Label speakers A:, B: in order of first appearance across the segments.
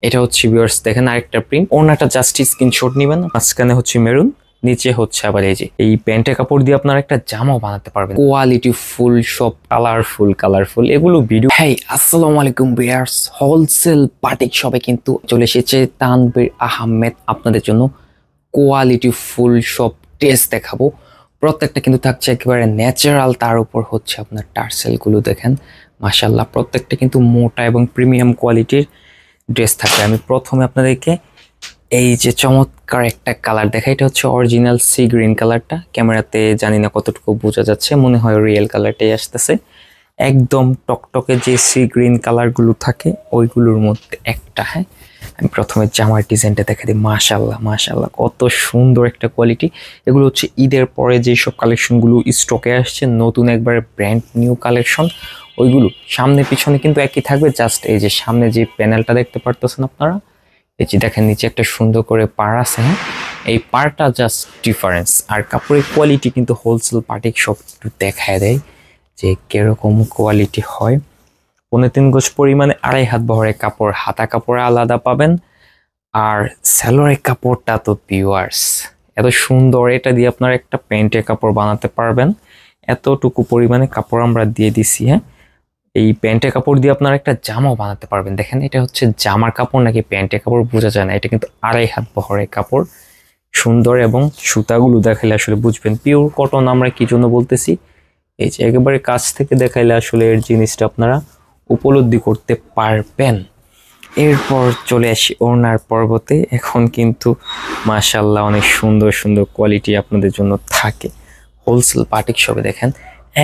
A: এটা হচ্ছে ভিউয়ার্স দেখেন আরেকটা প্রিন্ট। ওড়নাটা জাস্ট স্ক্রিনশট নেবেন, মাঝখানে হচ্ছে মেরুন, নিচে হচ্ছে আবার এই যে এই প্যান্টের কাপড় দিয়ে আপনারা একটা জামাও বানাতে পারবেন। কোয়ালিটি ফুল, সব কালারফুল এগুলো ভিডিও। হ্যাঁ, আসসালামু আলাইকুম ভিউয়ার্স, হোলসেল বাটিক শপে কিন্তু চলে এসেছে তানভীর আহমেদ আপনাদের জন্য কোয়ালিটি ফুল সব ড্রেস দেখাবো। প্রত্যেকটা কিন্তু থাকছে একেবারে ন্যাচারাল, তার উপর হচ্ছে আপনার টার্সেল গুলো দেখেন মাশাআল্লাহ, প্রত্যেকটা কিন্তু মোটা এবং প্রিমিয়াম কোয়ালিটির ড্রেস থাকবে। আমি প্রথমে আপনাদেরকে এই যে চমৎকার একটা কালার দেখাই, এটা হচ্ছে অরিজিনাল সি গ্রিন কালারটা। ক্যামেরাতে জানি না কতটুকু বোঝা যাচ্ছে, মনে হয় রিয়েল কালারটাই আসতেছে। একদম টকটকে যে সি গ্রিন কালারগুলো থাকে ওইগুলোর মধ্যে একটা। হ্যাঁ, আমি প্রথমে জামার ডিজাইনটা দেখা দিই। মাশাআল্লাহ কত সুন্দর একটা কোয়ালিটি। এগুলো হচ্ছে ঈদের পরে যেসব কালেকশনগুলো স্টকে আসছে, নতুন একবারে ব্র্যান্ড নিউ কালেকশন, ওইগুলো সামনে পিছনে কিন্তু একই থাকবে। জাস্ট এই যে সামনে যে প্যানেলটা দেখতে পারতেছেন আপনারা, এই যে দেখেন নিচে একটা সুন্দর করে পাড় আছে। হ্যাঁ, এই পাড়টা জাস্ট ডিফারেন্স। আর কাপড়ের কোয়ালিটি কিন্তু হোলসেল বাটিক সব একটু দেখায় দেয় যে কিরকম কোয়ালিটি হয়। 3.5 গজ পরিমাণে 2.5 হাত বহরের কাপড়, হাতা কাপড়ে আলাদা পাবেন। আর সালোয়ারের কাপড়টা তো ভিউয়ার্স এত সুন্দর, এটা দিয়ে আপনারা একটা প্যান্টের কাপড় বানাতে পারবেন। এতটুকু পরিমাণে কাপড় আমরা দিয়ে দিছি। হ্যাঁ, এই প্যান্টের কাপড় দিয়ে আপনারা একটা জামাও বানাতে পারবেন। দেখেন এটা হচ্ছে জামার কাপড় নাকি প্যান্টের কাপড় বোঝা যায় না, এটা কিন্তু 2.5 হাত বহরের কাপড়, সুন্দর। এবং সুতাগুলো দেখাইলে আসলে বুঝবেন পিওর কটন আমরা কি জন্য বলতেছি। এই যে একেবারে কাছ থেকে দেখাইলে আসলে এর জিনিসটা আপনারা উপলব্ধি করতে পারবেন। এরপর চলে আসি ওড়নার পর্বতে। এখন কিন্তু মাশাআল্লাহ অনেক সুন্দর কোয়ালিটি আপনাদের জন্য থাকে হোলসেল বাটিক শপে। দেখেন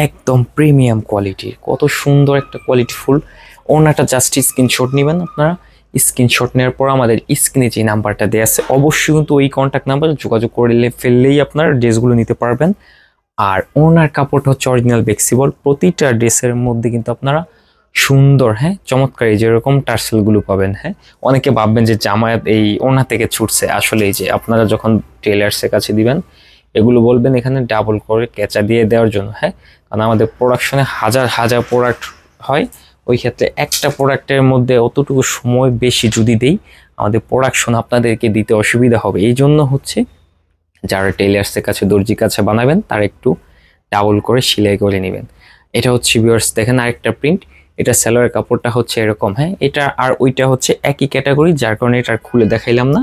A: একদম প্রিমিয়াম কোয়ালিটির, কত সুন্দর একটা কোয়ালিটি ফুল ওড়নাটা। জাস্ট স্ক্রিনশট নেবেন আপনারা। স্ক্রিনশট নেওয়ার পর আমাদের স্ক্রিনে যে নাম্বারটা দেওয়া আছে অবশ্যই কিন্তু ওই কন্ট্যাক্ট নাম্বারে যোগাযোগ করলে ফেললেই আপনারা ড্রেসগুলো নিতে পারবেন। আর ওড়নার কাপড়টা হচ্ছে অরিজিনাল ফ্লেক্সিবল, প্রতিটা ড্রেসের মধ্যে কিন্তু আপনারা সুন্দর, হ্যাঁ চমৎকার এই যেরকম টার্সেলগুলো পাবেন। হ্যাঁ, অনেকে ভাববেন যে জামায়াত এই ওড়না থেকে ছুটছে, আসলে এই যে আপনারা যখন টেলার্সের কাছে দিবেন এগুলো বলবেন এখানে ডাবল করে কেঁচা দিয়ে দেওয়ার জন্য। হ্যাঁ, কারণ আমাদের প্রোডাকশনে হাজার প্রোডাক্ট হয়, ওই ক্ষেত্রে একটা প্রোডাক্টের মধ্যে অতটুকু সময় বেশি যদি দেই আমাদের প্রোডাকশন আপনাদেরকে দিতে অসুবিধা হবে। এই জন্য হচ্ছে যারা টেলার্সের কাছে দর্জির কাছে বানাবেন তারা একটু ডাবল করে সেলাই করে নেবেন। এটা হচ্ছে ভিউয়ার্স দেখেন আরেকটা প্রিন্ট। এটা সালোয়ার কাপড়টা হচ্ছে এরকম। হ্যাঁ, এটা আর ওইটা হচ্ছে একই ক্যাটাগরি, যার কারণে এটা খুলে দেখাইলাম না।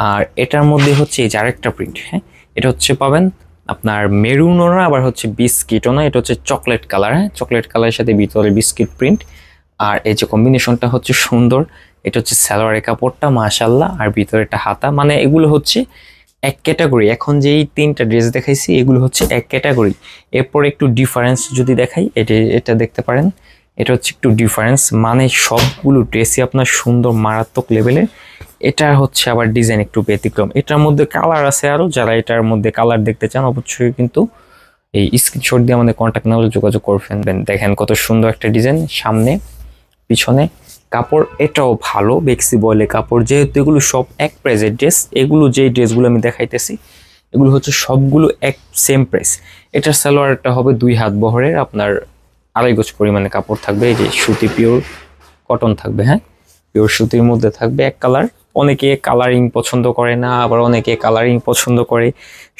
A: আর এটার মধ্যে হচ্ছে এই যে আরেকটা প্রিন্ট। হ্যাঁ, এটা হচ্ছে পাবেন আপনার মেরুনও না, আবার হচ্ছে বিস্কিটও না, এটা হচ্ছে চকলেট কালার। হ্যাঁ, চকলেট কালারের সাথে ভিতরে বিস্কিট প্রিন্ট। আর এই যে কম্বিনেশনটা হচ্ছে সুন্দর। এটা হচ্ছে সালোয়ারের কাপড়টা মাশাআল্লাহ, আর ভিতরে একটা হাতা, মানে এগুলো হচ্ছে এক ক্যাটাগরি। এখন যে এই 3টা ড্রেস দেখাইছি এগুলো হচ্ছে এক ক্যাটাগরি। এরপর একটু ডিফারেন্স যদি দেখাই, এটা দেখতে পারেন, এটা হচ্ছে একটু ডিফারেন্স, মানে সবগুলো ড্রেসই আপনার সুন্দর মারাত্মক লেভেলের। এটা হচ্ছে আবার ডিজাইন একটু ব্যতিক্রম। এটার মধ্যে কালার আছে আরো, যারা এটার মধ্যে কালার দেখতে চান অবশ্যই কিন্তু এই স্ক্রিনশট দিয়ে আমাদের কন্ট্যাক্ট নাম্বারে যোগাযোগ করে ফেলবেন। দেখেন কত সুন্দর একটা ডিজাইন, সামনে পিছনে কাপড় এটাও ভালো ফ্লেক্সিবল কাপড়। যেহেতু এগুলো সব এক প্রাইসের ড্রেস, এগুলো যেই ড্রেসগুলো আমি দেখাইতেছি এগুলো হচ্ছে সবগুলো এক সেম প্রাইস। এটার সালোয়ারটা হবে 2 হাত বহরের, আপনার 2.5 গজ পরিমাণে কাপড় থাকবে। এই যে সুতি পিওর কটন থাকবে। হ্যাঁ, পিওর সুতির মধ্যে থাকবে এক কালার। অনেকে কালারিং পছন্দ করে না, আবার অনেকে কালারিং পছন্দ করে।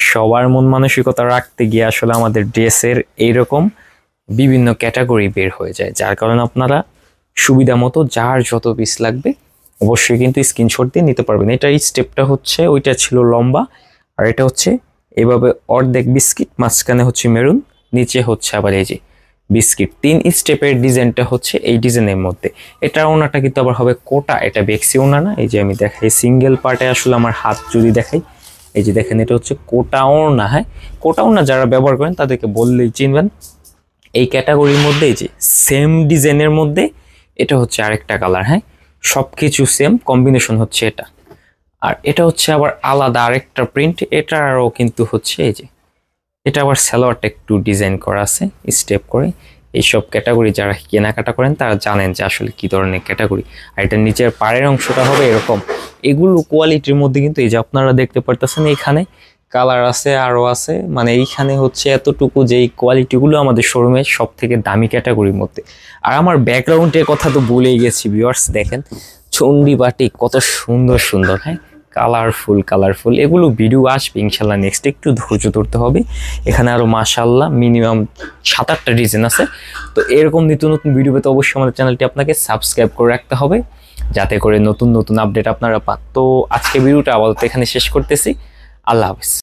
A: সবার মন মানসিকতা রাখতে গিয়ে আসলে আমাদের ড্রেসের এইরকম বিভিন্ন ক্যাটাগরি বের হয়ে যায়, যার কারণে আপনারা সুবিধা মতো যার যত পিস লাগবে অবশ্যই কিন্তু স্ক্রিনশট দিয়ে নিতে পারবেন। এটা এই স্টেপটা হচ্ছে, ওইটা ছিল লম্বা, আর এটা হচ্ছে এভাবে অর্ধেক বিস্কিট, মাঝখানে হচ্ছে মেরুন, নিচে হচ্ছে আবার এই যে বিস্কিট। 3 স্টেপের ডিজাইনটা হচ্ছে এই ডিজাইনের মধ্যে। এটা ওনাটা কিন্তু আবার হবে কোটা, এটা বেক্সি ওনা না। এই যে আমি দেখাই সিঙ্গেল পার্টে, আসলে আমার হাত যদি দেখাই, এই যে দেখেন এটা হচ্ছে কোটা ওনা। হ্যাঁ, কোটা ওনা যারা ব্যবহার করেন তাদেরকে বললেই চিনবেন। এই ক্যাটাগরির মধ্যে এই যে সেম ডিজাইনের মধ্যে এটা হচ্ছে আরেকটা কালার। হ্যাঁ, সবকিছু সেম, কম্বিনেশন হচ্ছে এটা। আর এটা হচ্ছে আবার আলাদা আরেকটা প্রিন্ট। এটারও কিন্তু হচ্ছে এই যে এটা আবার সালোয়ারটা একটু ডিজাইন করা আছে স্টেপ করে। এইসব ক্যাটাগরি যারা কেনাকাটা করেন তারা জানেন যে আসলে কি ধরনের ক্যাটাগরি। আর এটা নিচের পাড়ের অংশটা হবে এরকম। এগুলো কোয়ালিটির মধ্যে কিন্তু এই যে আপনারা দেখতে পারতেছেন এখানে কালার আছে, আরও আছে, মানে এইখানে হচ্ছে এতটুকু যে এই কোয়ালিটিগুলো আমাদের শোরুমে সব থেকে দামি ক্যাটাগরির মধ্যে। আর আমার ব্যাকগ্রাউন্ডের কথা তো বলেই গেছি ভিউয়ার্স, দেখেন চন্ডি বাটিক কত সুন্দর সুন্দর, হ্যাঁ কালারফুল এগুলো ভিডিও আসবে ইনশাল্লাহ। নেক্সট একটু ধৈর্য ধরতে হবে। এখানে আরো মাশাআল্লাহ মিনিমাম 7-8টা ডিজাইন আছে। তো এরকম নিত্য নতুন ভিডিও পেতে অবশ্যই আমাদের চ্যানেলটি আপনাকে সাবস্ক্রাইব করে রাখতে হবে, যাতে করে নতুন নতুন আপডেট আপনারা পান। তো আজকে ভিডিওটা আপাতত এখানে শেষ করতেছি। আল্লাহ হাফেজ।